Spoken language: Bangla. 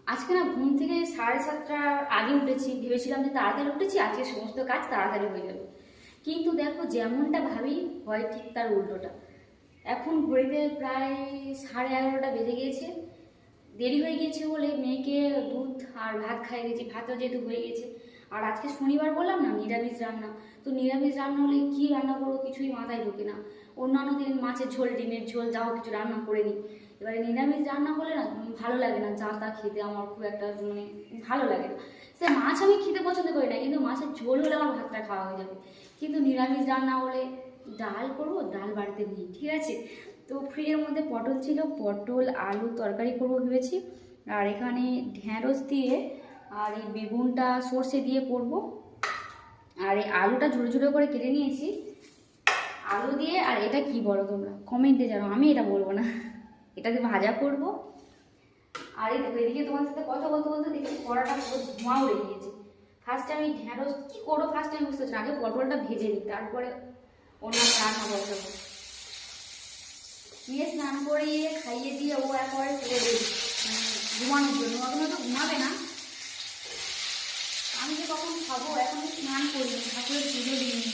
আজকে না ঘুম থেকে 7:30টার আগে উঠেছি, ভেবেছিলাম যে তাড়াতাড়ি উঠেছি, আজকে সমস্ত কাজ তাড়াতাড়ি হয়ে যাবে। কিন্তু দেখো যেমনটা ভাবি হয় ঠিক তার উল্টোটা। এখন ঘড়িতে প্রায় 11:30 বেজে গিয়েছে। দেরি হয়ে গিয়েছে বলে মেয়েকে দুধ আর ভাত খাইয়ে দিয়েছি, ভাতও যেহেতু হয়ে গেছে। আর আজকে শনিবার বললাম না, নিরামিষ রান্না। তো নিরামিষ রান্না হলে কী রান্না করবো কিছুই মাথায় ঢোকে না। অন্যান্য দিন মাছের ঝোল, ডিমের ঝোল, যাও কিছু রান্না করে নিই। এবারে নিরামিষ রান্না হলে না ভালো লাগে না, যা তা খেতে আমার খুব একটা মানে ভালো লাগে না। সে মাছ আমি খেতে পছন্দ করি না, কিন্তু মাছের ঝোল হলে আমার ভাতটা খাওয়া হয়ে যাবে। কিন্তু নিরামিষ রান্না হলে ডাল করবো, ডাল বাড়িতে নেই, ঠিক আছে। তো ফ্রিজের মধ্যে পটল ছিল, পটল আলু তরকারি করবো ভেবেছি। আর এখানে ঢ্যাঁড়স দিয়ে আর এই বেগুনটা সর্ষে দিয়ে করব। আর এই আলুটা ঝুড়ো ঝুড়ো করে কেটে নিয়েছি, আলু দিয়ে। আর এটা কি বলো তোমরা কমেন্টে জানো, আমি এটা বলবো না। এটাকে ভাজা করব। আর এই দেখো এদিকে তোমার সাথে কথা বলতে বলতে দেখছি কড়াটা পুরো ধোঁয়া উড়ে গিয়েছে। ফার্স্টে আমি ঢ্যাঁড়স কী করবো ফার্স্ট টাইম বুঝতে পারছি না, আগে পটলটা ভেজে নিই, তারপরে অন্য রান্না বসাবো। মেয়ে স্নান করিয়ে খাইয়ে দিয়ে ও একবারে ফেলে দিই ঘুমানোর জন্য। এখন তো ঘুমাবে না, আমি যে কখন খাবো, এখন স্নান করিনি, ঠাকুরের পুজো দিইনি।